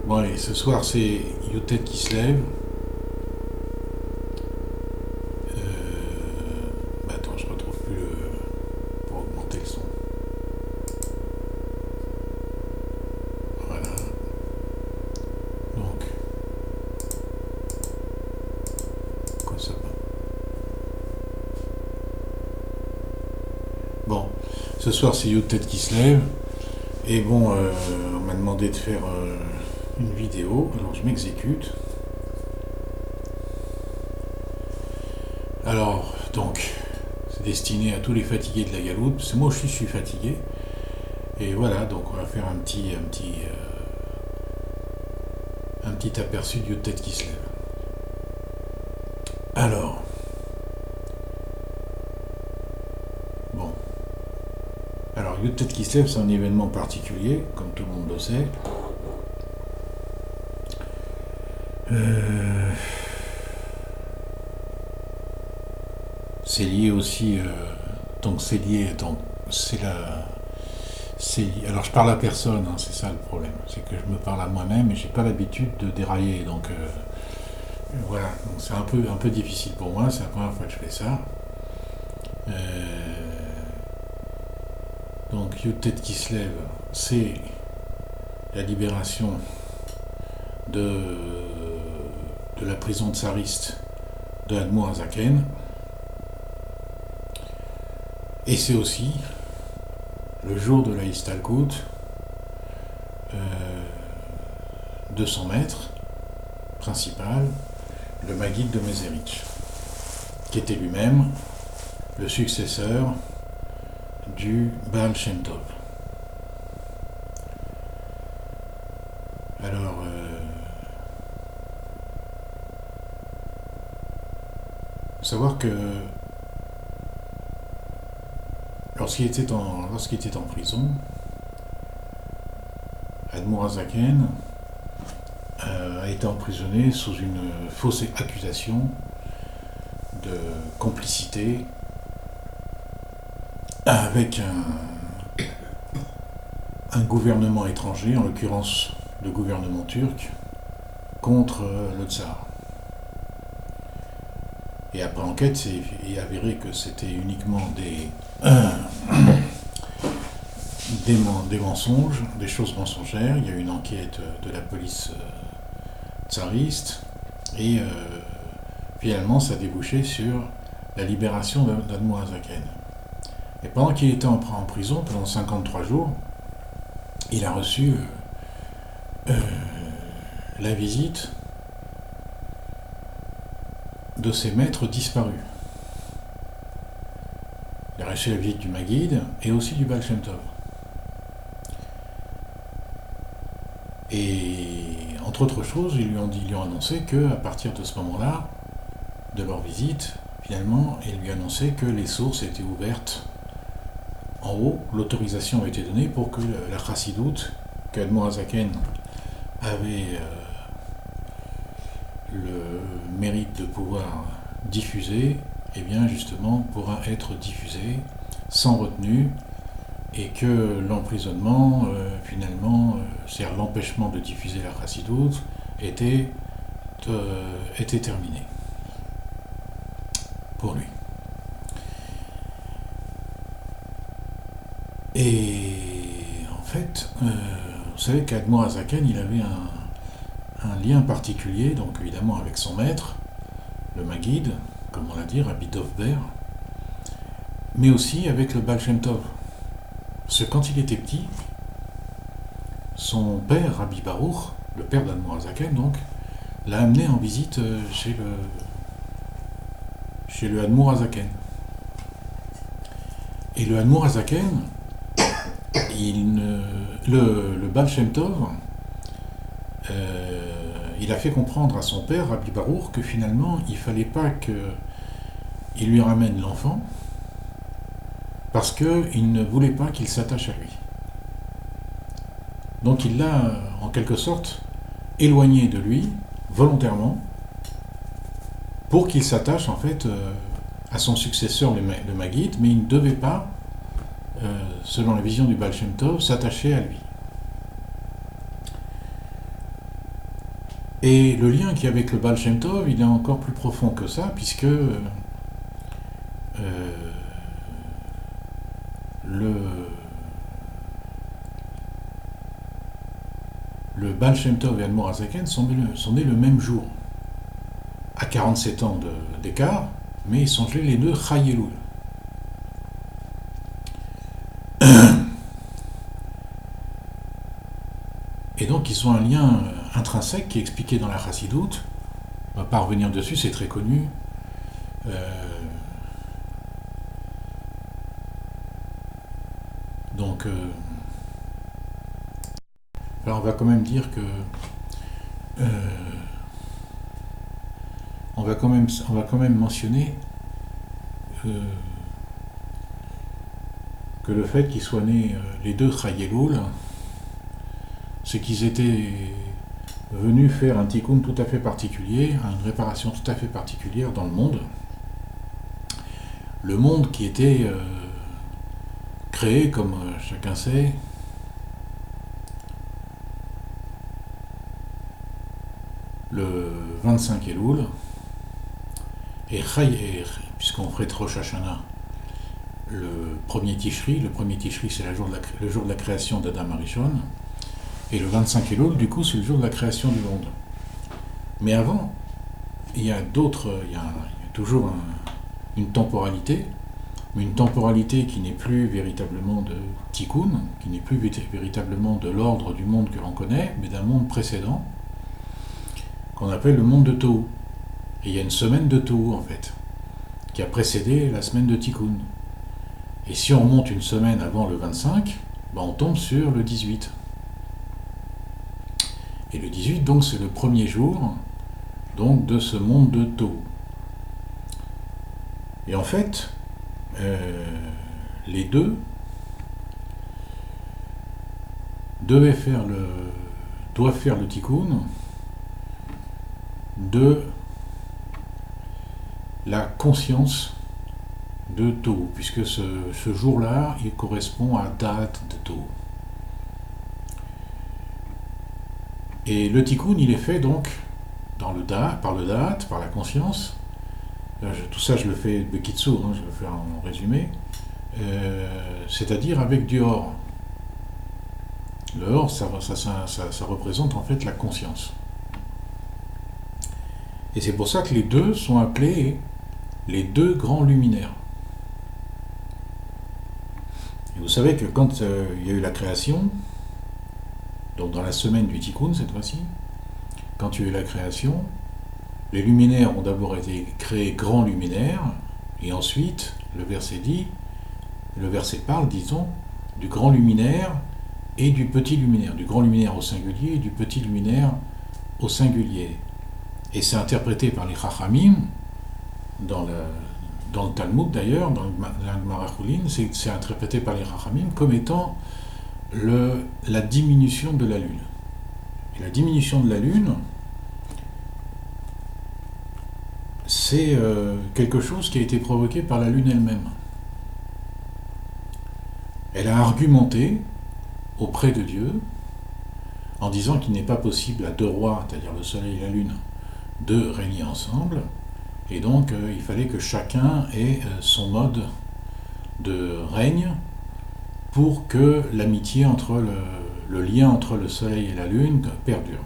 Bon allez, ce soir c'est Youtet qui se lève. Attends, je retrouve plus le... pour augmenter le son. Voilà. Donc... Quoi ça va? Bon, ce soir c'est Youtet qui se lève. Et bon, on m'a demandé de faire une vidéo, alors je m'exécute. Alors, donc, c'est destiné à tous les fatigués de la galoute, parce que moi aussi je suis fatigué. Et voilà, donc on va faire un petit aperçu de Youtet qui se lève. Alors, bon. Alors, Youtet qui se lève, c'est un événement particulier, comme tout le monde le sait. C'est lié aussi, donc c'est lié, donc c'est la, alors je parle à personne, hein, c'est ça le problème, c'est que je me parle à moi-même et j'ai pas l'habitude de dérailler, donc voilà, donc c'est un peu difficile pour moi, c'est la première fois que je fais ça. Donc Youtet qui se lève, c'est la libération de la prison tsariste de Admour Azaken. Et c'est aussi le jour de la Istalkout de son maître principal, le Maguide de Mézérich, qui était lui-même le successeur du Baal Shem Tov. Alors, faut savoir que lorsqu'il était en prison, Admour Azaken a été emprisonné sous une fausse accusation de complicité avec un gouvernement étranger, en l'occurrence le gouvernement turc, contre le tsar. Et après enquête, c'est avéré que c'était uniquement des mensonges, des choses mensongères. Il y a eu une enquête de la police tsariste et finalement ça a débouché sur la libération d'Admour Azaken. Et pendant qu'il était en prison, pendant 53 jours, il a reçu la visite de ses maîtres disparus. Il a reçu la visite du Maguide et aussi du Baal Shem Tov. Et entre autres choses, ils lui ont annoncé qu'à partir de ce moment-là, de leur visite, finalement, ils lui annonçaient que les sources étaient ouvertes en haut, l'autorisation avait été donnée pour que la chassidoute, qu'Admour Azaken avait le mérite de pouvoir diffuser, et bien justement pourra être diffusée sans retenue, et que l'emprisonnement, finalement, c'est-à-dire l'empêchement de diffuser la chassidoute, était terminé pour lui. Et en fait, vous savez qu'Admour Azaken, il avait un lien particulier, donc évidemment avec son maître, le Maguide, comme on l'a dit, Rabbi Dov Ber, mais aussi avec le Baal Shem Tov. Parce que quand il était petit, son père, Rabbi Baruch, le père d'Admour Azaken, donc, l'a amené en visite chez le Admour Azaken. Et le Admour Azaken, le Baal Shem Tov, il a fait comprendre à son père, Rabbi Baruch, que finalement, il ne fallait pas qu'il lui ramène l'enfant, parce qu'il ne voulait pas qu'il s'attache à lui. Donc il l'a, en quelque sorte, éloigné de lui, volontairement, pour qu'il s'attache, en fait, à son successeur, le Maguide, mais il ne devait pas, selon la vision du Baal Shem Tov, s'attacher à lui. Et le lien qu'il y a avec le Baal Shem Tov, il est encore plus profond que ça, puisque le, le Baal Shem Tov et Admor Hazaken sont nés le même jour, à 47 ans d'écart, mais ils sont les deux Chai Elul. Et donc ils ont un lien intrinsèque qui est expliqué dans la Chassidoute. On ne va pas revenir dessus, c'est très connu. Donc, alors on va quand même dire que on va quand même mentionner que le fait qu'ils soient nés les deux Chai Elul, c'est qu'ils étaient venus faire un tikkun tout à fait particulier, une réparation tout à fait particulière dans le monde. Le monde qui était créé, comme chacun sait, le 25 Elul, et puisqu'on ferait Rosh Hashanah le premier Tishri c'est le jour de la création d'Adam Arishon, et le 25 Elul, du coup, c'est le jour de la création du monde. Mais avant, il y a toujours une temporalité, mais une temporalité qui n'est plus véritablement de tikkun, qui n'est plus véritablement de l'ordre du monde que l'on connaît, mais d'un monde précédent, qu'on appelle le monde de Tohu. Et il y a une semaine de Tohu, en fait, qui a précédé la semaine de tikkun. Et si on monte une semaine avant le 25, on tombe sur le 18. Et le 18, donc, c'est le premier jour donc, de ce monde de Tohu. Et en fait, les deux doivent faire le tikkun de la conscience de Tohu, puisque ce jour-là, il correspond à date de Tohu. Et le tikkun, il est fait donc par le date, par la conscience. Tout ça, je le fais bekitsur, je le fais en résumé, c'est-à-dire avec du or. Le or, ça représente en fait la conscience. Et c'est pour ça que les deux sont appelés les deux grands luminaires. Et vous savez que quand il y a eu la création, donc dans la semaine du tikkun cette fois-ci, quand il y a eu la création, les luminaires ont d'abord été créés grands luminaires, et ensuite, le verset parle, disons, du grand luminaire et du petit luminaire, du grand luminaire au singulier et du petit luminaire au singulier. Et c'est interprété par les Chachamim, dans le Talmud d'ailleurs, dans la Gemara Chulin, c'est interprété par les Chachamim comme étant la diminution de la lune. Et la diminution de la lune, c'est quelque chose qui a été provoqué par la lune elle-même. Elle a argumenté auprès de Dieu en disant qu'il n'est pas possible à deux rois, c'est-à-dire le soleil et la lune, de régner ensemble, et donc il fallait que chacun ait son mode de règne pour que l'amitié entre le lien entre le soleil et la lune perdure.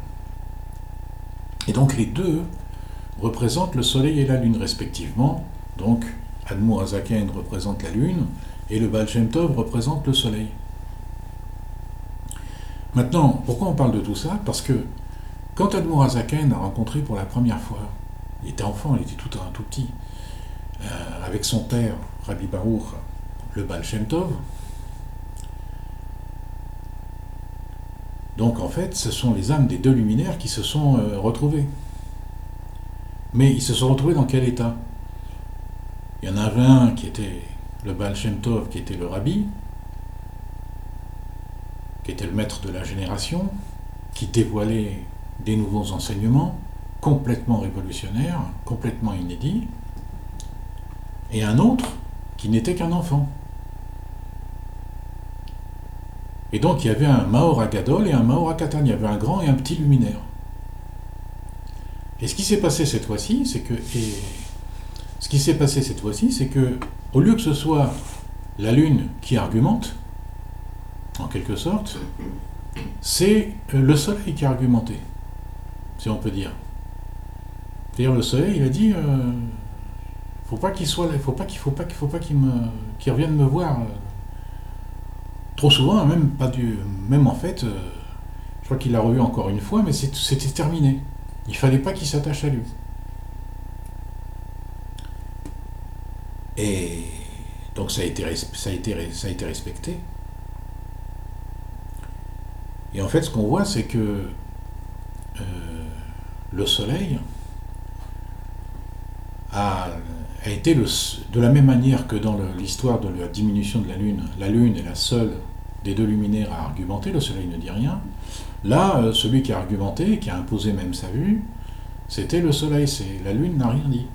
Et donc les deux représentent le soleil et la lune respectivement. Donc Admor Hazaken représente la lune et le Baal Shem Tov représente le soleil. Maintenant, pourquoi on parle de tout ça? Parce que quand Admor Hazaken a rencontré pour la première fois, il était enfant, il était tout petit, avec son père, Rabbi Baruch, le Baal Shem Tov, donc en fait, ce sont les âmes des deux luminaires qui se sont retrouvées. Mais ils se sont retrouvés dans quel état? Il y en avait un qui était le Baal Shem Tov, qui était le Rabbi, qui était le maître de la génération, qui dévoilait des nouveaux enseignements, complètement révolutionnaires, complètement inédits, et un autre qui n'était qu'un enfant. Et donc il y avait un Maor Agadol et un Maor Akatan, il y avait un grand et un petit luminaire. Et ce qui s'est passé cette fois-ci, c'est que, au lieu que ce soit la Lune qui argumente, en quelque sorte, c'est le Soleil qui a argumenté, si on peut dire. C'est-à-dire le Soleil, il a dit, faut pas qu'il soit là, faut pas qu'il revienne me voir trop souvent, hein, même en fait, je crois qu'il l'a revu encore une fois, mais c'était terminé. Il fallait pas qu'il s'attache à lui. Et donc ça a été respecté. Et en fait, ce qu'on voit, c'est que le Soleil a été de la même manière que dans l'histoire de la diminution de la Lune est la seule des deux luminaires à argumenter, le Soleil ne dit rien. Là, celui qui a argumenté, qui a imposé même sa vue, c'était le Soleil. La Lune n'a rien dit,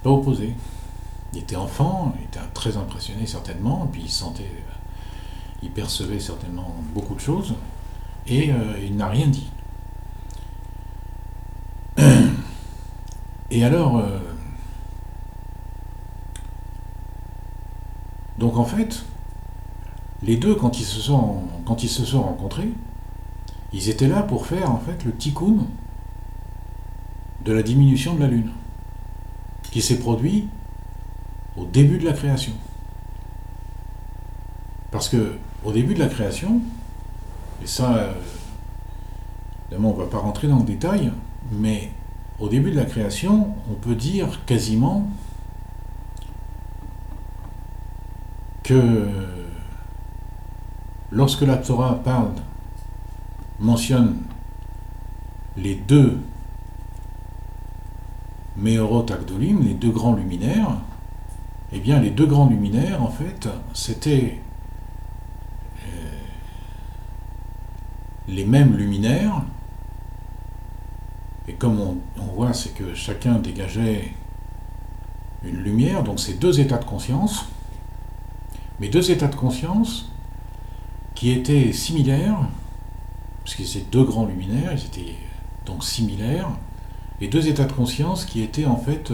pas opposé. Il était enfant, il était très impressionné certainement, et puis il percevait certainement beaucoup de choses, et il n'a rien dit. Et alors, donc en fait, les deux, quand ils se sont rencontrés, ils étaient là pour faire en fait le tikkun de la diminution de la Lune, qui s'est produit au début de la création. Parce que au début de la création, et ça, évidemment, on ne va pas rentrer dans le détail, mais au début de la création, on peut dire quasiment que lorsque la Torah mentionne les deux Meorot Agdolim, les deux grands luminaires, eh bien les deux grands luminaires, en fait, c'était les mêmes luminaires, et comme on voit, c'est que chacun dégageait une lumière, donc c'est deux états de conscience, mais deux états de conscience qui étaient similaires, puisque c'est deux grands luminaires, ils étaient donc similaires, et deux états de conscience qui étaient en fait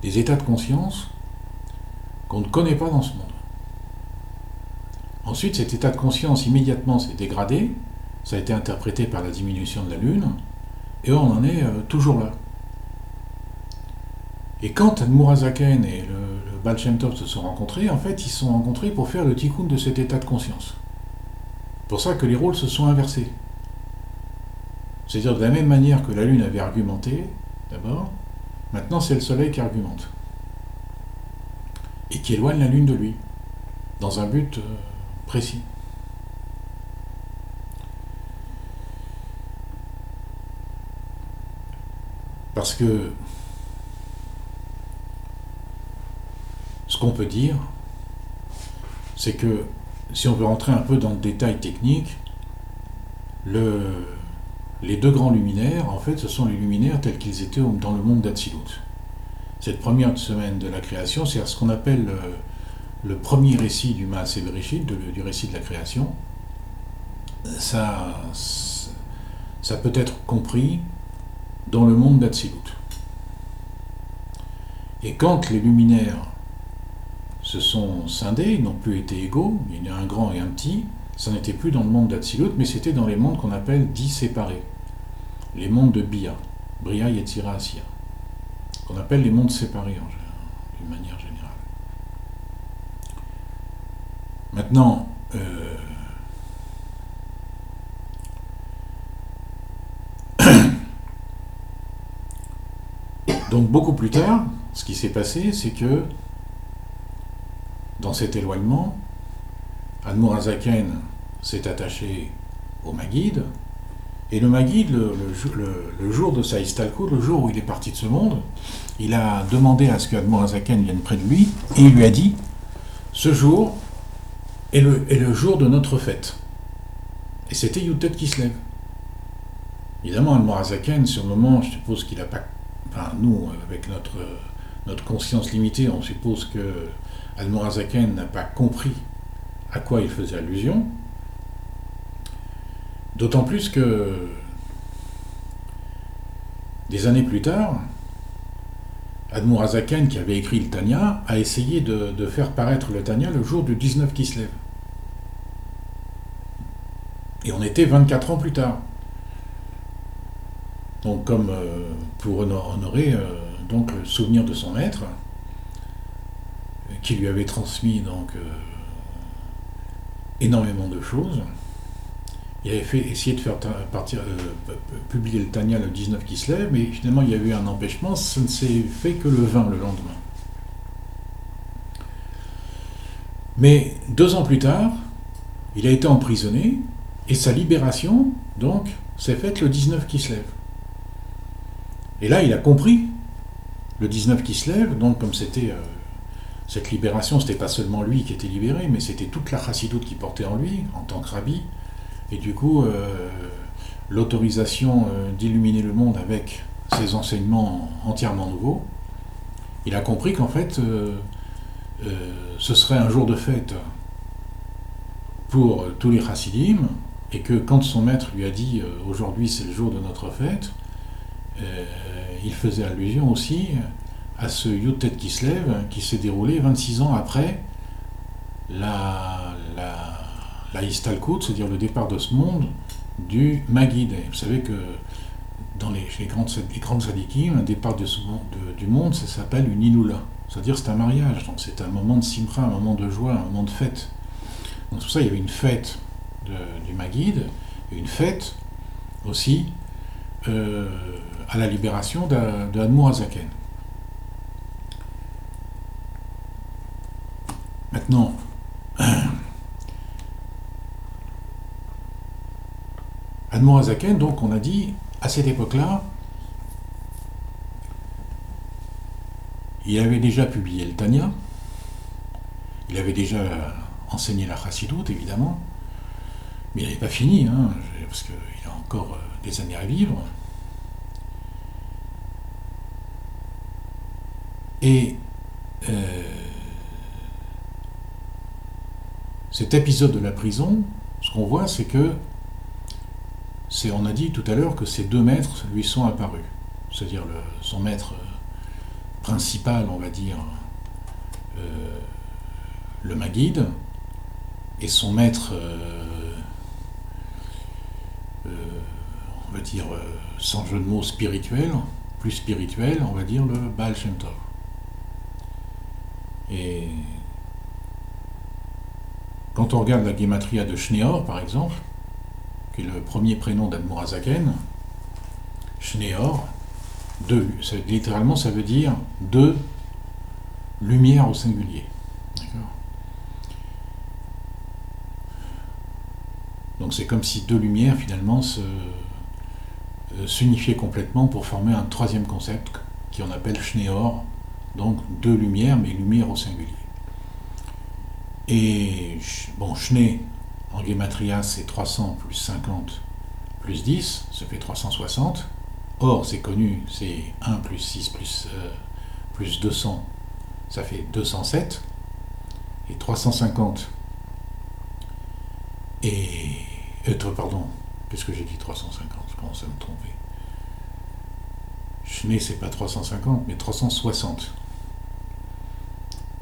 des états de conscience qu'on ne connaît pas dans ce monde. Ensuite, cet état de conscience immédiatement s'est dégradé, ça a été interprété par la diminution de la Lune, et on en est toujours là. Et quand Admourazaken et le Baal Shem Tov se sont rencontrés, en fait, ils se sont rencontrés pour faire le tikkun de cet état de conscience. C'est pour ça que les rôles se sont inversés. C'est-à-dire de la même manière que la Lune avait argumenté, d'abord, maintenant c'est le Soleil qui argumente. Et qui éloigne la Lune de lui, dans un but précis. Parce que ce qu'on peut dire, c'est que si on veut rentrer un peu dans le détail technique, les deux grands luminaires, en fait, ce sont les luminaires tels qu'ils étaient dans le monde d'Atsilut. Cette première semaine de la création, c'est ce qu'on appelle le premier récit du Maaseh Bereshit, du récit de la création. Ça peut être compris dans le monde d'Atsilut. Et quand les luminaires se sont scindés, ils n'ont plus été égaux, il y a un grand et un petit, ça n'était plus dans le monde d'Atsilut, mais c'était dans les mondes qu'on appelle dits séparés. Les mondes de Bia, Bria, Yetzira, Asiya. Qu'on appelle les mondes séparés, d'une manière générale. Maintenant, donc beaucoup plus tard, ce qui s'est passé, c'est que dans cet éloignement, Admourazaken s'est attaché au Maguide, et le Maguide, le jour de sa Istalkut, le jour où il est parti de ce monde, il a demandé à ce que Admourazaken vienne près de lui, et il lui a dit, ce jour est le jour de notre fête. Et c'était Yutet qui se lève. Évidemment, Admourazaken, sur le moment, je suppose qu'il n'a pas... Enfin, nous, avec notre conscience limitée, on suppose que Admourazaken n'a pas compris à quoi il faisait allusion. D'autant plus que Des années plus tard, Admour Azaken, qui avait écrit le Tanya, a essayé de faire paraître le Tanya le jour du 19 Kislev. Et on était 24 ans plus tard. Donc comme pour honorer donc, le souvenir de son maître, qui lui avait transmis donc, énormément de choses, il avait essayé de faire publier le Tanya le 19 Kislev, mais finalement il y a eu un empêchement, ça ne s'est fait que le 20 le lendemain. Mais 2 ans plus tard, il a été emprisonné, et sa libération, donc, s'est faite le 19 Kislev. Et là, il a compris le 19 Kislev, donc comme c'était cette libération, c'était pas seulement lui qui était libéré, mais c'était toute la chassidoute qui portait en lui, en tant que rabbi, et du coup, l'autorisation d'illuminer le monde avec ses enseignements entièrement nouveaux, il a compris qu'en fait, ce serait un jour de fête pour tous les chassidim, et que quand son maître lui a dit « aujourd'hui c'est le jour de notre fête », il faisait allusion aussi à ce Yutet Kislev qui s'est déroulé 26 ans après la Istalkut, c'est-à-dire le départ de ce monde du Maguid. Et vous savez que dans les grandes sadikim, un départ du monde, ça s'appelle une Inula. C'est-à-dire c'est un mariage, donc c'est un moment de simcha, un moment de joie, un moment de fête. Donc c'est pour ça qu'il y avait une fête du Maguid, et une fête aussi à la libération de Admour Azaken. Maintenant, Admour Azaken, donc on a dit, à cette époque-là, il avait déjà publié le Tanya, il avait déjà enseigné la chassidoute, évidemment, mais il n'avait pas fini, parce qu'il a encore des années à vivre. Et cet épisode de la prison, ce qu'on voit, c'est que, on a dit tout à l'heure que ces 2 maîtres lui sont apparus. C'est-à-dire son maître principal, on va dire, le Maguid, et son maître, on va dire, sans jeu de mots spirituel, plus spirituel, on va dire le Baal Shem Tov. Et quand on regarde la Gematria de Shneor, par exemple, qui est le premier prénom d'Admour Azaken, Shneor, littéralement ça veut dire 2 lumières au singulier. D'accord ? Donc c'est comme si 2 lumières finalement s'unifiaient complètement pour former un 3e concept qu'on appelle Shneor, donc 2 lumières, mais lumière au singulier. Et bon, Shne, en Gematria, c'est 300 plus 50 plus 10, ça fait 360. Or, c'est connu, c'est 1 plus 6 plus 200, ça fait 207. Et 350 pardon, qu'est-ce que j'ai dit 350, je commence à me tromper. Shne, c'est pas 350, mais 360.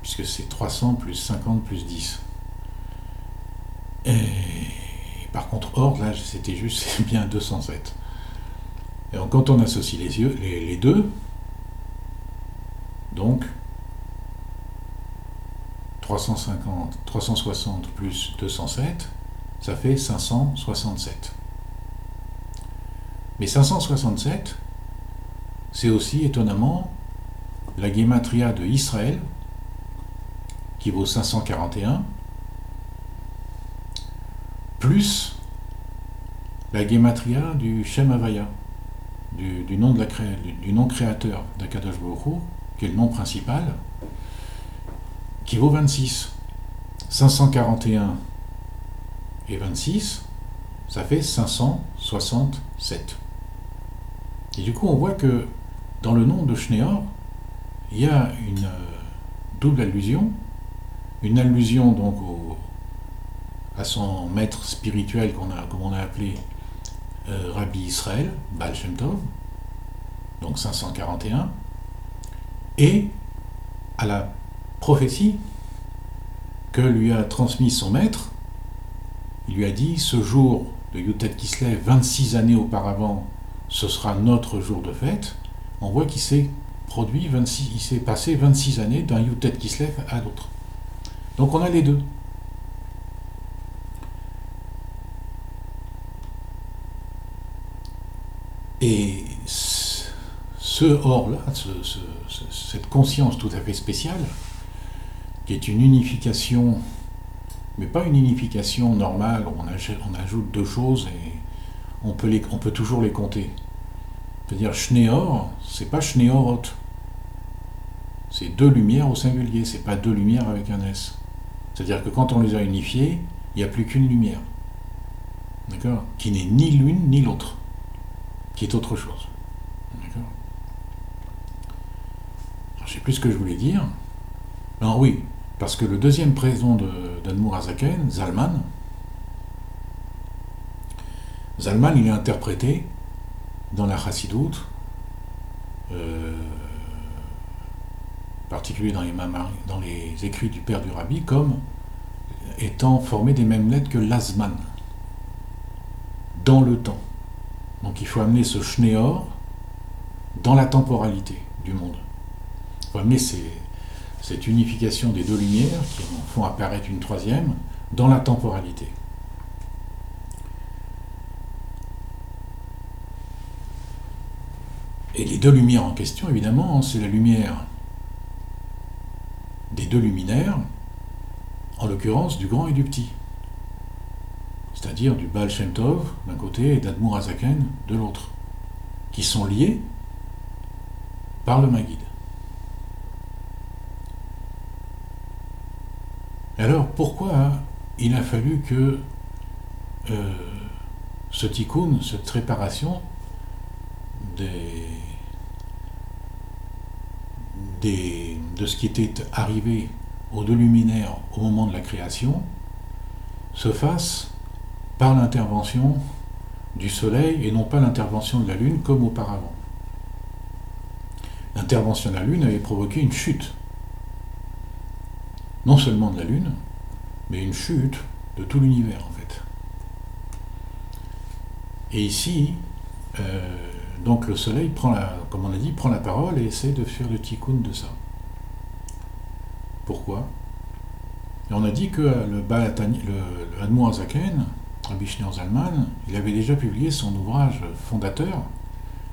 Puisque c'est 300 plus 50 plus 10. Et par contre, or, là, c'était juste, c'est bien 207. Et donc, quand on associe les deux, donc 360 plus 207, ça fait 567. Mais 567, c'est aussi étonnamment la Gematria de Israël, qui vaut 541, plus la Gematria du Shem Havaya, du nom créateur d'Akadosh Baruch Hu, qui est le nom principal, qui vaut 26. 541 et 26, ça fait 567. Et du coup, on voit que dans le nom de Shneor, il y a une double allusion, une allusion donc à son maître spirituel comme on a appelé Rabbi Israël, Baal Shem Tov, donc 541, et à la prophétie que lui a transmise son maître. Il lui a dit, ce jour de Yutet Kislev, 26 années auparavant, ce sera notre jour de fête. On voit qu'il s'est il s'est passé 26 années d'un Yutet Kislev à l'autre. Donc on a les deux. Et ce or-là, cette conscience tout à fait spéciale, qui est une unification, mais pas une unification normale, où on ajoute deux choses et on peut toujours les compter. C'est-à-dire Shneor, c'est pas Shneorot. C'est deux lumières au singulier, c'est pas deux lumières avec un S. C'est-à-dire que quand on les a unifiées, il n'y a plus qu'une lumière. D'accord ? Qui n'est ni l'une ni l'autre. Qui est autre chose. D'accord ? Alors, je ne sais plus ce que je voulais dire. Alors oui, parce que le deuxième prénom d'Admour Hazaken, Zalman, il est interprété dans la Chassidoute, en particulier dans les écrits du père du Rabbi, comme étant formé des mêmes lettres que l'Azman, dans le temps. Donc il faut amener ce Shneor dans la temporalité du monde. Il faut amener cette unification des deux lumières qui en font apparaître une troisième dans la temporalité. Et les deux lumières en question, évidemment, c'est la lumière des deux luminaires, en l'occurrence du grand et du petit. C'est-à-dire du Baal Shem Tov d'un côté et d'Admour Hazaken de l'autre, qui sont liés par le Maguid. Alors pourquoi il a fallu que ce tikkun, cette réparation de ce qui était arrivé aux deux luminaires au moment de la création se fasse par l'intervention du soleil et non pas l'intervention de la lune comme auparavant. L'intervention de la lune avait provoqué une chute, non seulement de la lune, mais une chute de tout l'univers en fait. Et ici, donc le soleil comme on a dit, prend la parole et essaie de faire le tikkun de ça. Pourquoi ? Et on a dit que le Admour Hazaken, Rabbi Shneor Zalman, il avait déjà publié son ouvrage fondateur,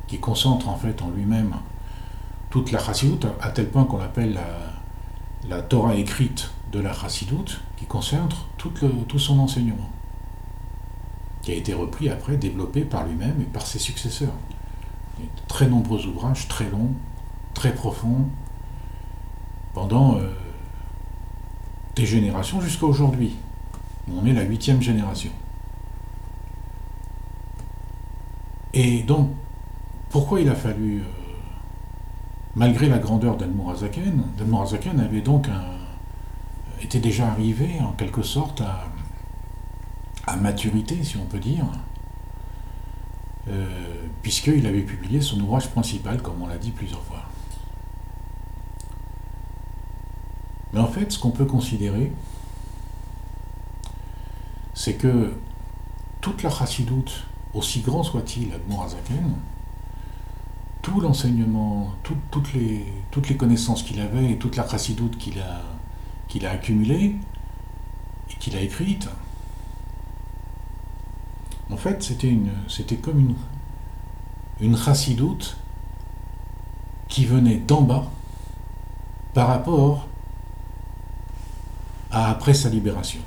qui concentre en fait en lui-même toute la Chassidoute, à tel point qu'on l'appelle la Torah écrite de la Chassidoute, qui concentre tout son enseignement, qui a été repris après, développé par lui-même et par ses successeurs. Il y a de très nombreux ouvrages, très longs, très profonds, pendant des générations jusqu'à aujourd'hui. On est la 8e génération. Et donc, pourquoi il a fallu, malgré la grandeur d'Admour Hazaken avait donc était déjà arrivé en quelque sorte à maturité, si on peut dire, puisqu'il avait publié son ouvrage principal, comme on l'a dit plusieurs fois. Mais en fait, ce qu'on peut considérer, c'est que toute la Chassidoute, aussi grand soit-il, Admour Hazaken, tout l'enseignement, toutes les connaissances qu'il avait et toute la Chassidoute qu'il a accumulée et qu'il a écrite, en fait, c'était comme une Chassidoute qui venait d'en bas par rapport à après sa libération.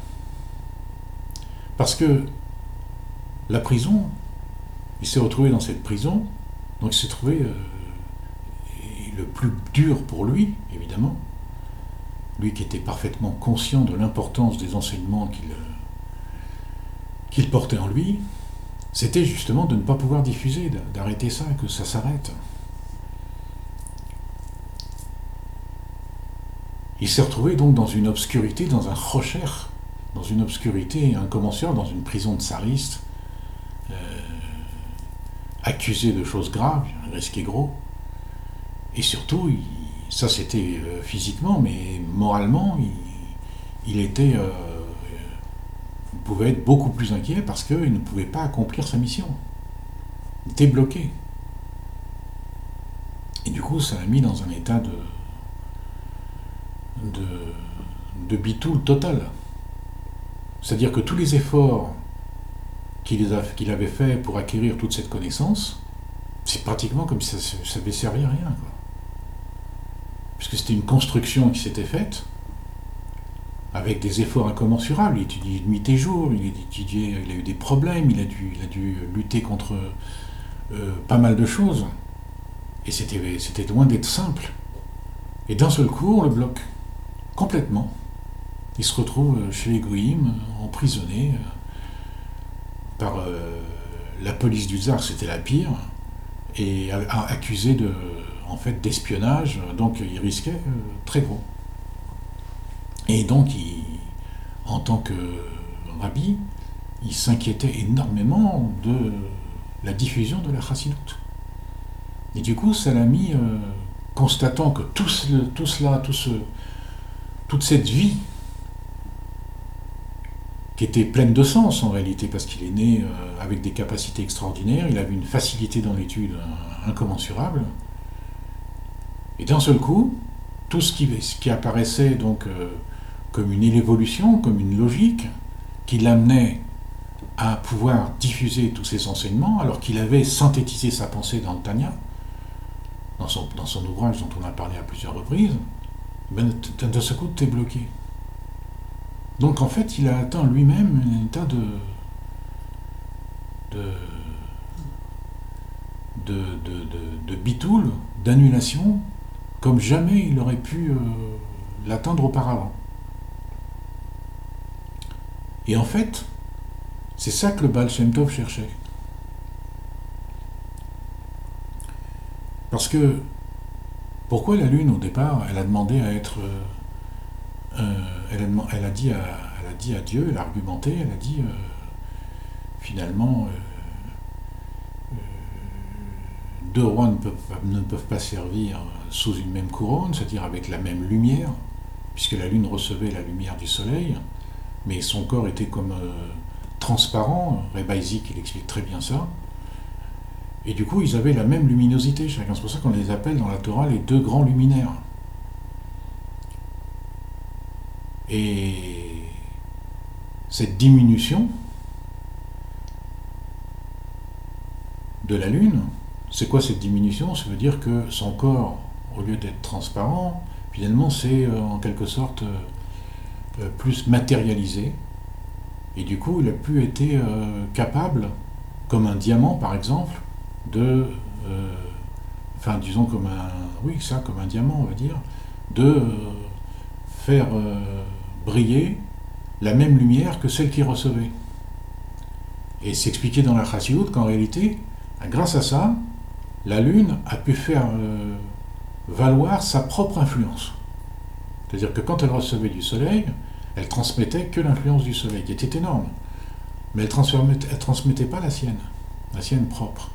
Parce que la prison, il s'est retrouvé dans cette prison, donc il s'est trouvé le plus dur pour lui, évidemment, lui qui était parfaitement conscient de l'importance des enseignements qu'il portait en lui, c'était justement de ne pas pouvoir diffuser, d'arrêter ça, que ça s'arrête. Il s'est retrouvé donc dans une obscurité, dans un rocher, dans une obscurité incommensurable, dans une prison de tsariste, accusé de choses graves, un risque est gros, Et surtout, ça c'était physiquement, mais moralement, il était, il pouvait être beaucoup plus inquiet parce qu'il ne pouvait pas accomplir sa mission. Il était bloqué. Et du coup, ça l'a mis dans un état de bitoule total. C'est-à-dire que tous les efforts qu'il avait faits pour acquérir toute cette connaissance, c'est pratiquement comme si ça n'avait servi à rien, quoi. Puisque c'était une construction qui s'était faite, avec des efforts incommensurables. Il étudiait nuit et jour, il a eu des problèmes, il a dû lutter contre pas mal de choses. Et c'était loin d'être simple. Et d'un seul coup, on le bloque. Complètement. Il se retrouve chez les Goïms, emprisonné par la police du tsar, c'était la pire, et accusé en fait, d'espionnage, donc il risquait très gros. Et donc, en tant que rabbi, il s'inquiétait énormément de la diffusion de la chassidoute. Et du coup, ça l'a mis, constatant que toute cette vie, qui était pleine de sens en réalité, parce qu'il est né avec des capacités extraordinaires, il avait une facilité dans l'étude incommensurable, et d'un seul coup, tout ce qui apparaissait donc comme une évolution, comme une logique, qui l'amenait à pouvoir diffuser tous ces enseignements, alors qu'il avait synthétisé sa pensée dans le Tanya, dans son ouvrage dont on a parlé à plusieurs reprises, ben, d'un seul coup, t'es bloqué. Donc en fait, il a atteint lui-même un état de bitoule, d'annulation, comme jamais il aurait pu l'atteindre auparavant. Et en fait, c'est ça que le Baal Shem Tov cherchait. Parce que, pourquoi la Lune, au départ, elle a demandé à être... elle a dit à Dieu, elle a argumenté, elle a dit, finalement, deux rois ne peuvent pas servir sous une même couronne, c'est-à-dire avec la même lumière, puisque la Lune recevait la lumière du Soleil, mais son corps était comme transparent. Rebbe Zik, il explique très bien ça. Et du coup, ils avaient la même luminosité chacun. C'est pour ça qu'on les appelle dans la Torah les deux grands luminaires. Et cette diminution de la Lune, c'est quoi cette diminution? Ça veut dire que son corps, au lieu d'être transparent, finalement c'est en quelque sorte plus matérialisé. Et du coup, il a plus été capable, comme un diamant par exemple, enfin disons comme un diamant on va dire, de faire briller la même lumière que celle qu'il recevait. Et s'expliquait dans la Chassidut qu'en réalité, grâce à ça, la Lune a pu faire valoir sa propre influence. C'est-à-dire que quand elle recevait du Soleil, elle transmettait que l'influence du Soleil, qui était énorme. Mais elle transmettait pas la sienne propre.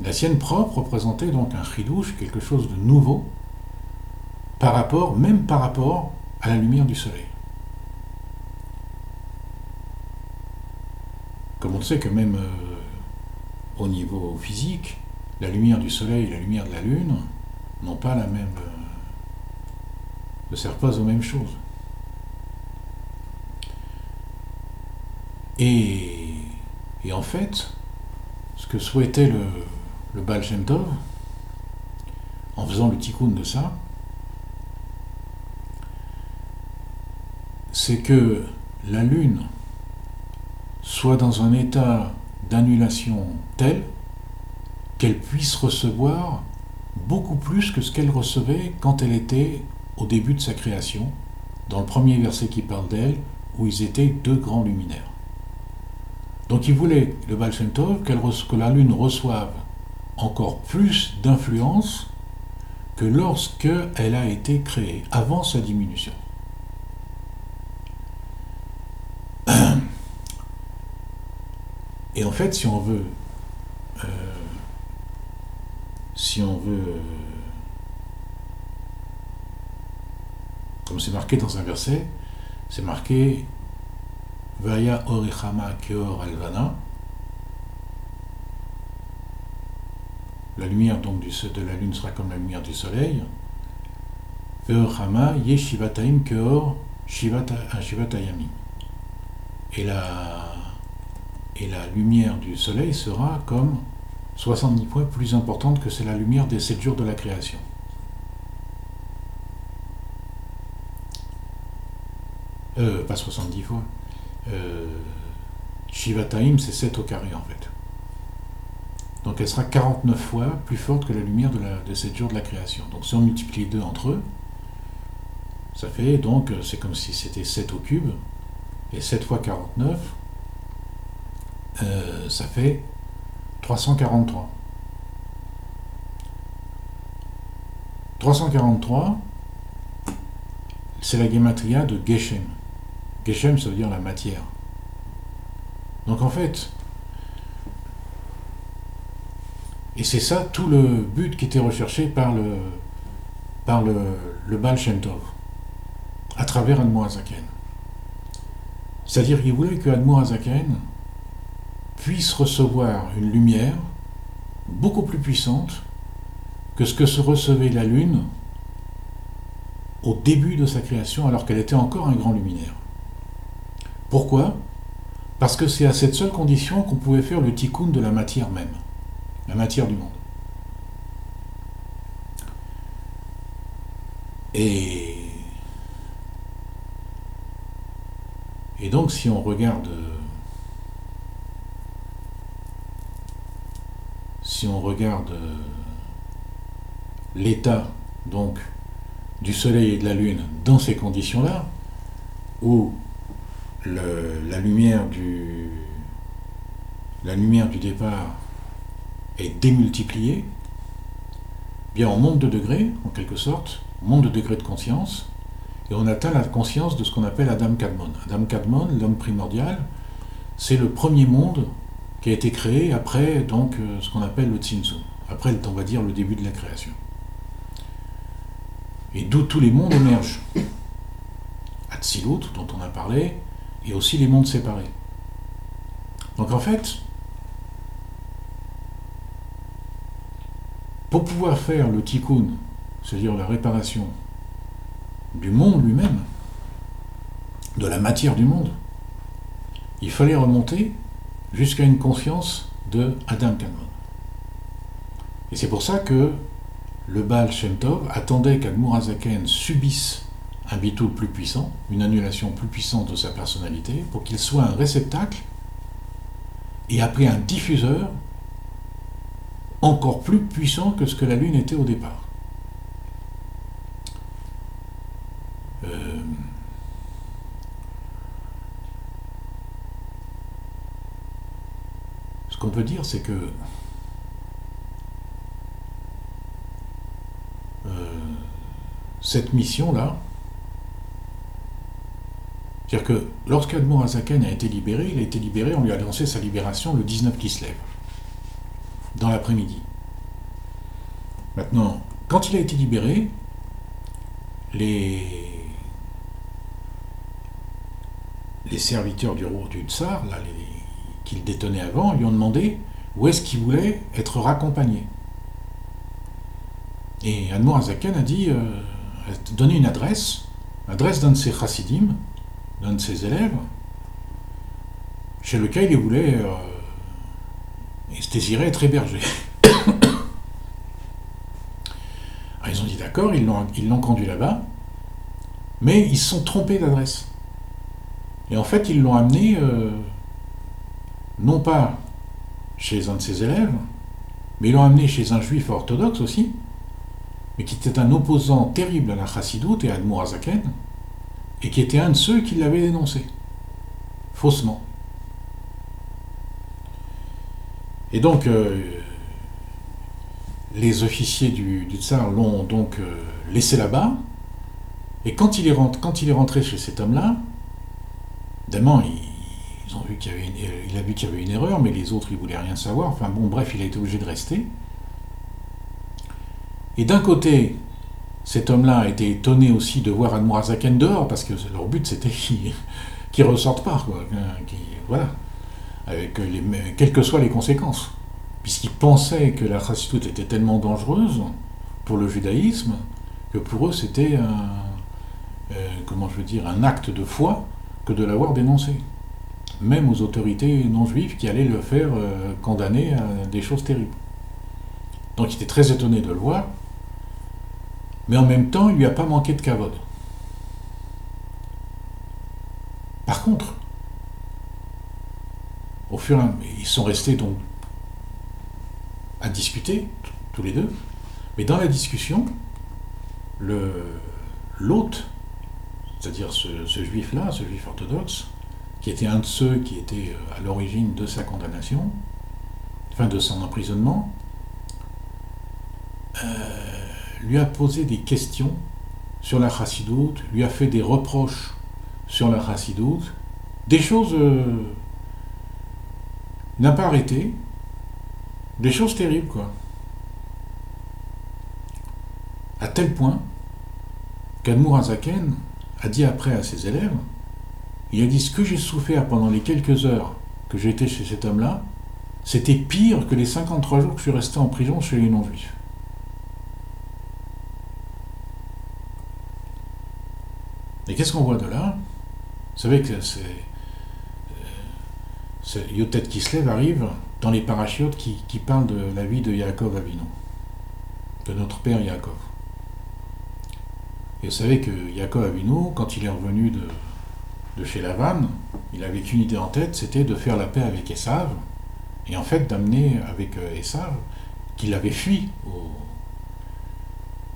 La sienne propre représentait donc un chidouche, quelque chose de nouveau, même par rapport à la lumière du Soleil. Comme on sait que même au niveau physique, la lumière du Soleil et la lumière de la Lune n'ont pas la même... ne servent pas aux mêmes choses. Et en fait, ce que souhaitait le Baal Shem Tov, en faisant le tikkun de ça, c'est que la Lune soit dans un état d'annulation tel qu'elle puisse recevoir beaucoup plus que ce qu'elle recevait quand elle était au début de sa création, dans le premier verset qui parle d'elle, où ils étaient deux grands luminaires. Donc il voulait, le Baal Shem Tov, que la Lune reçoive encore plus d'influence que lorsque elle a été créée, avant sa diminution. Et en fait, si on veut Comme c'est marqué dans un verset, c'est marqué Vaya Orichama Keor Alvana. La lumière donc de la lune sera comme la lumière du soleil. Veorchama Ye Shivataim Keor Shivatayami. Et la lumière du soleil sera comme 70 fois plus importante que c'est la lumière des 7 jours de la création. Pas 70 fois. Shivataim, c'est 7 au carré en fait. Donc elle sera 49 fois plus forte que la lumière de 7 jours de la création. Donc si on multiplie les deux entre eux, ça fait donc, c'est comme si c'était 7 au cube, et 7 fois 49, ça fait 343. 343, c'est la gematria de Geshem. Geshem, ça veut dire la matière. Donc en fait, et c'est ça tout le but qui était recherché par le Baal Shem Tov, à travers Admor HaZaken. C'est-à-dire qu'il voulait que Admor HaZaken puisse recevoir une lumière beaucoup plus puissante que ce que se recevait la lune au début de sa création, alors qu'elle était encore un grand luminaire. Pourquoi ? Parce que c'est à cette seule condition qu'on pouvait faire le tikkun de la matière même, la matière du monde. Et donc si on regarde l'état donc du soleil et de la lune dans ces conditions-là, où la lumière du départ est démultipliée, bien on monte de degré, en quelque sorte, on monte de degré de conscience, et on atteint la conscience de ce qu'on appelle Adam Kadmon. Adam Kadmon, l'homme primordial, c'est le premier monde qui a été créé après donc ce qu'on appelle le Tzimtzum, après on va dire le début de la création. Et d'où tous les mondes émergent. Atzilut, dont on a parlé, et aussi les mondes séparés. Donc en fait, pour pouvoir faire le tikkun, c'est-à-dire la réparation du monde lui-même, de la matière du monde, il fallait remonter jusqu'à une conscience de Adam Kadmon. Et c'est pour ça que le Baal Shem Tov attendait qu'Admor HaZaken subisse un bitul plus puissant, une annulation plus puissante de sa personnalité, pour qu'il soit un réceptacle et après un diffuseur encore plus puissant que ce que la Lune était au départ. Ce qu'on peut dire, c'est que cette mission-là, c'est-à-dire que lorsqu'Admor HaZaken a été libéré, on lui a annoncé sa libération le 19 Kislev, dans l'après-midi. Maintenant, quand il a été libéré, les serviteurs du tsar, là, qu'il détenait avant, lui ont demandé où est-ce qu'il voulait être raccompagné. Et Admor HaZaken a dit, a donné une adresse d'un de ses chassidim, d'un de ses élèves, chez lequel il voulait il se désirait être hébergé. Alors ils ont dit d'accord, ils l'ont conduit là-bas, mais ils se sont trompés d'adresse. Et en fait, ils l'ont amené non pas chez un de ses élèves, mais ils l'ont amené chez un juif orthodoxe aussi, mais qui était un opposant terrible à la chassidoute et à Admor HaZaken, et qui était un de ceux qui l'avaient dénoncé, faussement. Et donc, les officiers du tsar l'ont donc laissé là-bas, et quand il est rentré chez cet homme-là, évidemment, il a vu qu'il y avait une erreur, mais les autres, ils voulaient rien savoir. Enfin bon, bref, il a été obligé de rester. Et d'un côté, cet homme-là a été étonné aussi de voir Admour Azaken dehors, parce que leur but c'était qu'il ne ressorte pas, quoi. Voilà, avec quelles que soient les conséquences. Puisqu'ils pensaient que la chassidoute était tellement dangereuse pour le judaïsme, que pour eux c'était un acte de foi que de l'avoir dénoncé. Même aux autorités non juives qui allaient le faire condamner à des choses terribles. Donc il était très étonné de le voir, mais en même temps, il ne lui a pas manqué de kavod. Par contre, au fur et à mesure, ils sont restés donc à discuter, tous les deux, mais dans la discussion, l'hôte, c'est-à-dire ce juif-là, ce juif orthodoxe, qui était un de ceux qui étaient à l'origine de sa condamnation, enfin de son emprisonnement, lui a posé des questions sur la chassidoute, lui a fait des reproches sur la chassidoute, des choses n'a pas arrêté, des choses terribles, quoi. À tel point qu'Admour Azaken a dit après à ses élèves, il a dit ce que j'ai souffert pendant les quelques heures que j'ai été chez cet homme-là, c'était pire que les 53 jours que je suis resté en prison chez les non-juifs. Et qu'est-ce qu'on voit de là? Vous savez que Yotet Kislev arrive dans les parachiotes qui parlent de la vie de Yaakov Avinu, de notre père Yaakov. Et vous savez que Yaakov Avinu, quand il est revenu de chez Lavan, il avait qu'une idée en tête, c'était de faire la paix avec Esav, et en fait d'amener avec Esav, qu'il avait fui.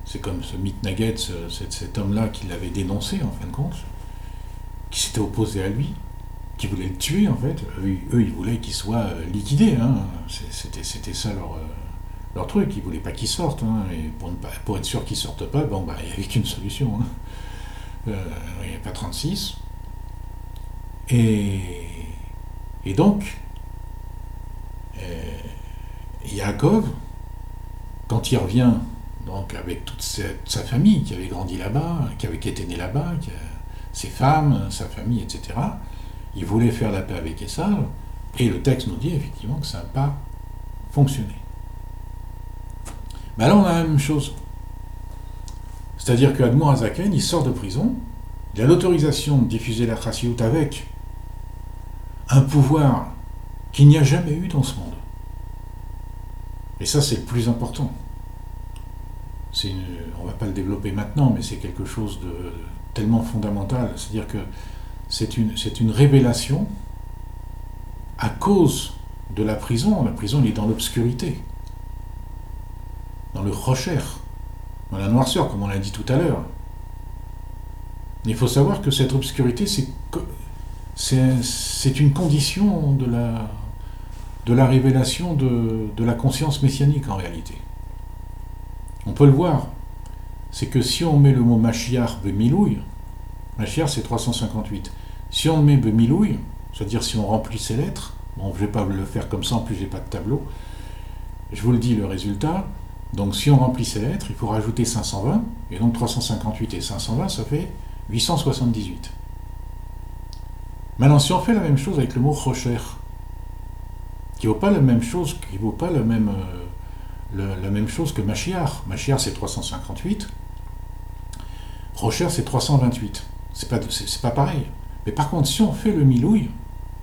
C'est comme ce Mitnaged, cet homme-là qui l'avait dénoncé en fin de compte, qui s'était opposé à lui, qui voulait le tuer en fait. Eux ils voulaient qu'il soit liquidé, hein. C'était ça leur truc, ils voulaient pas qu'il sorte, hein. Et pour être sûr qu'il sorte pas, bon bah il n'y avait qu'une solution, hein. Il n'y avait pas 36. Et donc, Yaakov, quand il revient, donc avec toute sa famille qui avait grandi là-bas, qui était née là-bas, ses femmes, sa famille, etc., il voulait faire la paix avec Esav, et le texte nous dit effectivement que ça n'a pas fonctionné. Mais là, on a la même chose. C'est-à-dire qu'Admour Azaken, il sort de prison, il a l'autorisation de diffuser la chassidoute avec un pouvoir qu'il n'y a jamais eu dans ce monde. Et ça, c'est le plus important. On ne va pas le développer maintenant, mais c'est quelque chose de tellement fondamental. C'est-à-dire que c'est une révélation à cause de la prison. La prison, elle est dans l'obscurité, dans le rocher, dans la noirceur, comme on l'a dit tout à l'heure. Il faut savoir que cette obscurité, c'est une condition de la révélation de la conscience messianique en réalité. On peut le voir, c'est que si on met le mot Mashiach Bemilouï, Mashiach c'est 358, si on met Bemilouï, c'est-à-dire si on remplit ces lettres, bon je ne vais pas le faire comme ça, en plus j'ai pas de tableau, je vous le dis le résultat, donc si on remplit ces lettres, il faut rajouter 520, et donc 358 et 520 ça fait 878. Maintenant si on fait la même chose avec le mot Rocher, qui ne vaut pas la même chose, qui vaut pas la même chose que Mashiach. Mashiach c'est 358, Rocher c'est 328. C'est pas pareil. Mais par contre, si on fait le milouï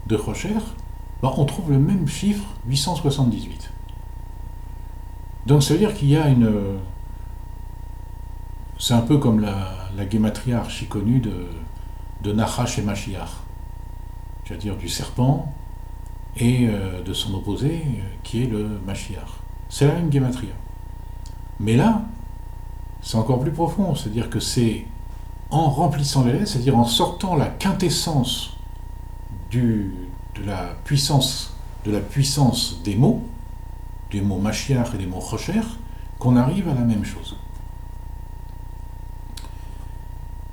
de Rocher, ben on trouve le même chiffre, 878. Donc ça veut dire qu'il y a c'est un peu comme la gématria archi connue de Nachash et Mashiach. C'est-à-dire du serpent et de son opposé, qui est le Mashiach. C'est la même gématria. Mais là, c'est encore plus profond, c'est-à-dire que c'est en remplissant les lettres, c'est-à-dire en sortant la quintessence de la puissance des mots Mashiach et des mots Rocher, qu'on arrive à la même chose.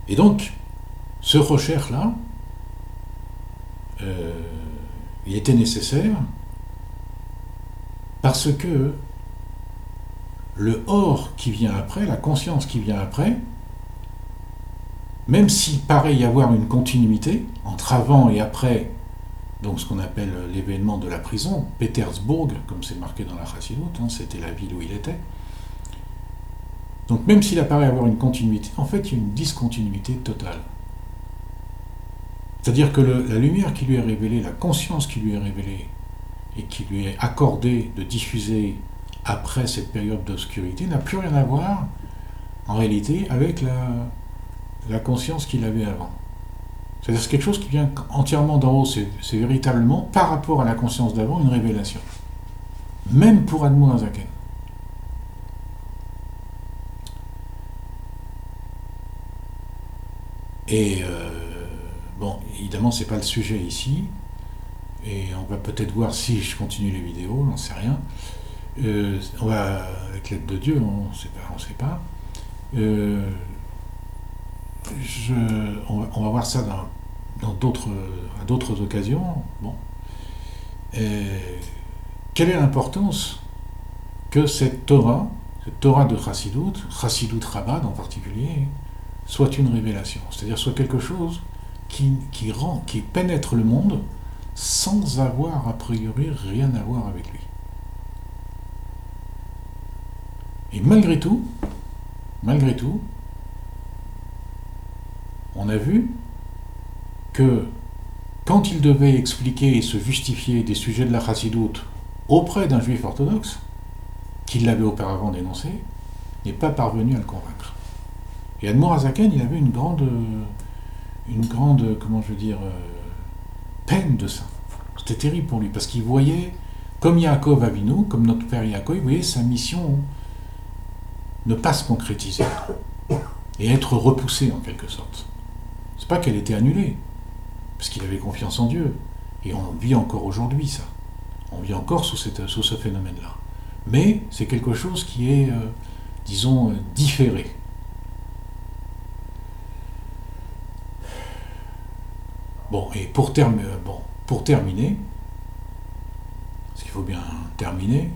Et donc, ce Rocher-là, il était nécessaire parce que le or qui vient après, la conscience qui vient après, même s'il paraît y avoir une continuité entre avant et après, donc ce qu'on appelle l'événement de la prison, Pétersbourg, comme c'est marqué dans la Chassidoute, c'était la ville où il était. Donc même s'il apparaît avoir une continuité, en fait il y a une discontinuité totale. C'est-à-dire que la lumière qui lui est révélée, la conscience qui lui est révélée, et qui lui est accordée de diffuser après cette période d'obscurité, n'a plus rien à voir, en réalité, avec la conscience qu'il avait avant. C'est-à-dire que c'est quelque chose qui vient entièrement d'en haut, c'est véritablement, par rapport à la conscience d'avant, une révélation. Même pour Admour Azaken. Et bon, évidemment, c'est pas le sujet ici, et on va peut-être voir si je continue les vidéos, j'en sais rien. On va, avec l'aide de Dieu, on ne sait pas. On va voir ça à d'autres occasions. Bon. Quelle est l'importance que cette Torah de Chassidoute Chabad en particulier, soit une révélation, c'est-à-dire soit quelque chose qui pénètre le monde sans avoir a priori rien à voir avec lui. Et malgré tout, on a vu que quand il devait expliquer et se justifier des sujets de la Chassidoute auprès d'un juif orthodoxe, qui l'avait auparavant dénoncé, n'est pas parvenu à le convaincre. Et Admour Azaken, il avait une grande, peine de ça. C'était terrible pour lui, parce qu'il voyait, comme Yaakov Avinu, comme notre père Yaakov, il voyait sa mission ne pas se concrétiser et être repoussée en quelque sorte. C'est pas qu'elle était annulée, parce qu'il avait confiance en Dieu. Et on vit encore aujourd'hui ça. On vit encore sous ce phénomène-là. Mais c'est quelque chose qui est, disons, différé. Bon, et pour terminer, parce qu'il faut bien terminer,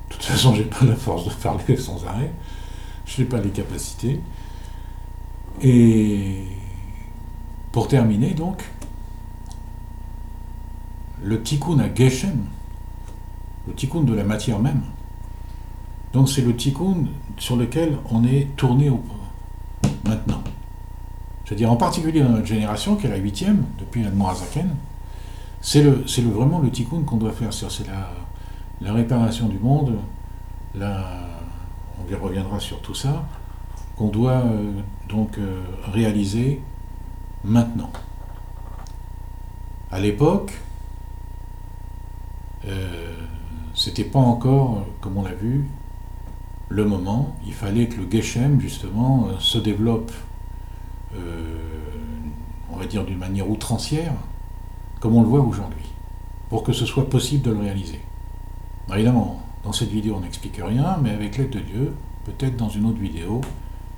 de toute façon, j'ai pas la force de parler sans arrêt, je n'ai pas les capacités. Et pour terminer, donc, le tikkun à Geshem, le tikkun de la matière même, donc c'est le tikkun sur lequel on est tourné maintenant. C'est-à-dire en particulier dans notre génération, qui est la 8e, depuis l'Admour Azaken, c'est vraiment le tikkun qu'on doit faire. C'est la réparation du monde, on y reviendra sur tout ça, qu'on doit réaliser maintenant. À l'époque, c'était pas encore, comme on l'a vu, le moment. Il fallait que le Geshem, justement, se développe, on va dire d'une manière outrancière, comme on le voit aujourd'hui, pour que ce soit possible de le réaliser. Alors, évidemment, dans cette vidéo, on n'explique rien, mais avec l'aide de Dieu, peut-être dans une autre vidéo,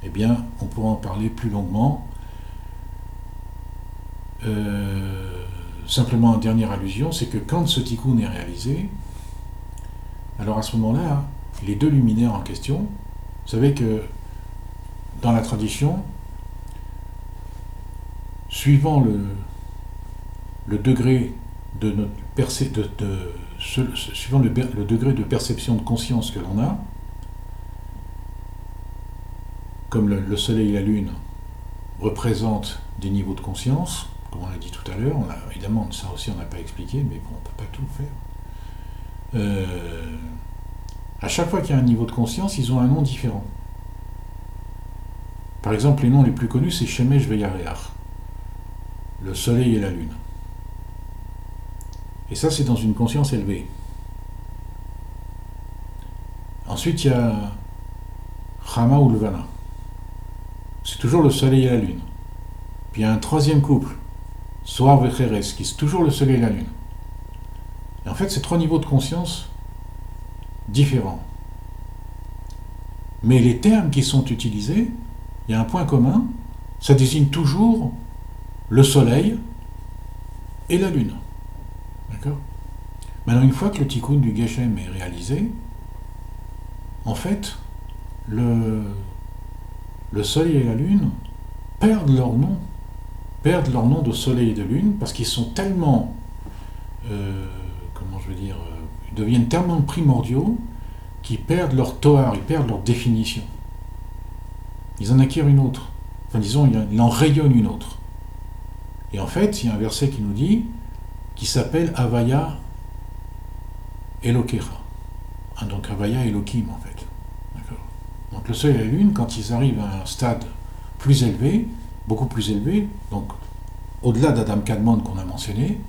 eh bien, on pourra en parler plus longuement. Simplement, une dernière allusion, c'est que quand ce tikkun est réalisé, alors à ce moment-là, les deux luminaires en question, vous savez que dans la tradition, suivant le degré de notre suivant le degré de perception de conscience que l'on a, comme le soleil et la lune représentent des niveaux de conscience, comme on l'a dit tout à l'heure, évidemment ça aussi on n'a pas expliqué, mais bon, on ne peut pas tout faire. À chaque fois qu'il y a un niveau de conscience, ils ont un nom différent. Par exemple, les noms les plus connus, c'est Shemesh Veyareach, le soleil et la lune. Et ça, c'est dans une conscience élevée. Ensuite, il y a Chama ou Levana. C'est toujours le soleil et la lune. Puis il y a un troisième couple, Soar Vecheres, qui est toujours le soleil et la lune. Et en fait, c'est trois niveaux de conscience différents. Mais les termes qui sont utilisés, il y a un point commun, ça désigne toujours le soleil et la lune. D'accord ? Maintenant, une fois que le tikkun du Geshem est réalisé, en fait, le Soleil et la Lune perdent leur nom de Soleil et de Lune, parce qu'ils sont tellement, ils deviennent tellement primordiaux qu'ils perdent leur toar, ils perdent leur définition. Ils en acquièrent une autre. Enfin, disons, il en rayonne une autre. Et en fait, il y a un verset qui nous dit, qui s'appelle Havaya Elokecha. Donc Havaya Elohim, en fait. D'accord. Donc le Soleil et la Lune, quand ils arrivent à un stade plus élevé, beaucoup plus élevé, donc au-delà d'Adam Kadmon qu'on a mentionné,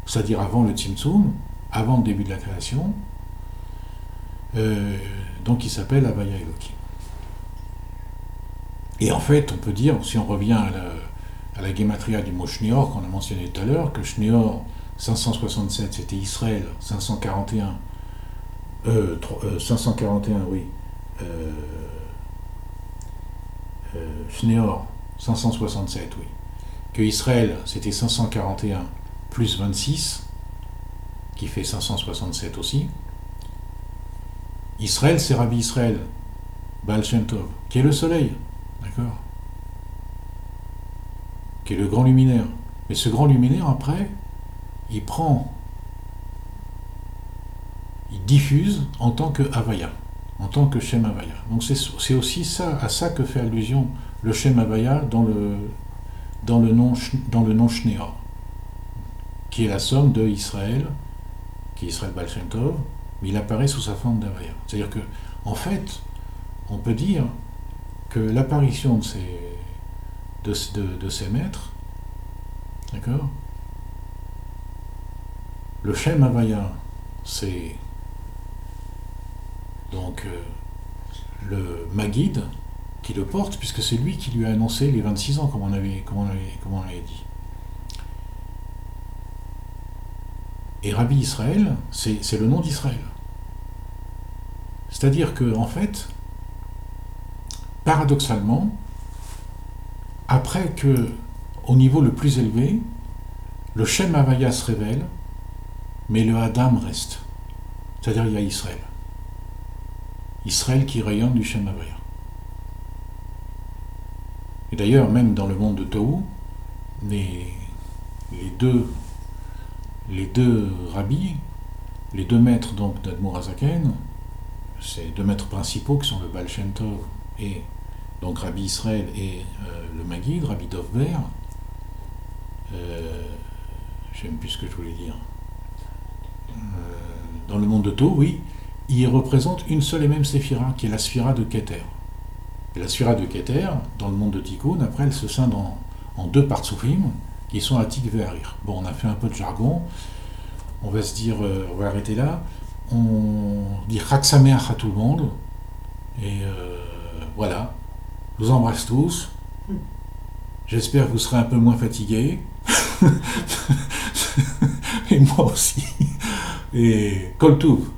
c'est-à-dire avant le Tzimtzum, avant le début de la création, donc il s'appelle Havaya Elohim. Et en fait, on peut dire, si on revient à la gematria du mot Shneor qu'on a mentionné tout à l'heure, que Shneor 567 c'était Israël, 541 oui, Shneor 567 oui, que Israël c'était 541 plus 26 qui fait 567 aussi. Israël c'est Rabbi Israël Baal Shem Tov qui est le soleil, d'accord, qui est le grand luminaire. Mais ce grand luminaire après il diffuse en tant que Havaya, en tant que Shem Havaya. Donc c'est aussi ça, à ça que fait allusion le Shem Havaya dans le nom Shneor, qui est la somme de Israël, qui est Israël Baal Shem Tov, mais il apparaît sous sa forme d'Havaya. C'est-à-dire que, en fait, on peut dire que l'apparition de ces maîtres, d'accord, le Shem Havaya, c'est donc le Maguide qui le porte, puisque c'est lui qui lui a annoncé les 26 ans, comme on avait dit. Et Rabbi Israël, c'est le nom d'Israël. C'est-à-dire que, en fait, paradoxalement, après que, au niveau le plus élevé, le Shem Havaya se révèle, mais le Adam reste. C'est-à-dire il y a Israël. Israël qui rayonne du Shem Havaya. Et d'ailleurs, même dans le monde de Tohu, les deux rabbis, les deux maîtres donc d'Admour HaZaken, ces deux maîtres principaux qui sont le Baal Shem Tov et donc Rabbi Israël et le Maguide, Rabbi Dov Ber, je sais même plus ce que je voulais dire. Dans le monde de Tohu, oui, il représente une seule et même séphira, qui est la sphira de Keter. Et la sphira de Keter, dans le monde de Tikkun, après elle se scinde en deux partsoufim, qui sont Atik et Harir. Bon, on a fait un peu de jargon, on va se dire, on va arrêter là, on dit Chag Sameach à tout le monde, et voilà, je vous embrasse tous, j'espère que vous serez un peu moins fatigués, et moi aussi, et Kol Tuv.